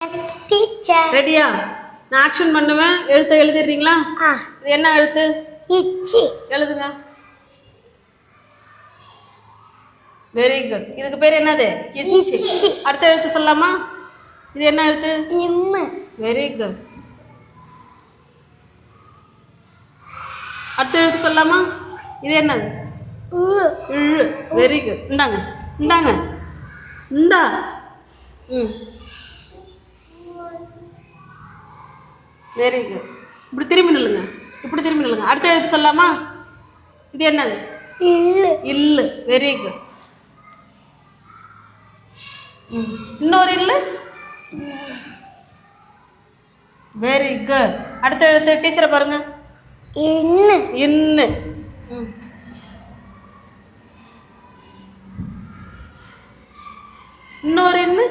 S teacher. ரெடியா? நான் action பண்ணுவேன். எழுத்தை எழுதிடுறீங்களா? இது என்ன எழுத்து? இச்சி. எழுதுங்க. Very good. இதுக்கு பேர் என்னது? இச்சி. அடுத்த எழுத்து சொல்லலாமா? இது என்ன எழுத்து? இம்மு. Very good. அடுத்த எழுத்து சொல்லலாமா? இது என்னது? இழு. Very good. இந்தாங்க இந்தாங்க இந்தா. Very good. இப்படி திரும்பி நில்லுங்க. இப்படி திரும்பி நில்லுங்க. அடுத்த எழுத்து சொல்லலாமா? இது என்னது? இல்லு. இல்லு. Very good. இன்னொரு இல்லு. Very good. அடுத்த எழுத்து டீச்சரை பாருங்க. இன்னு. இன்னு. இன்னொரு இன்னு.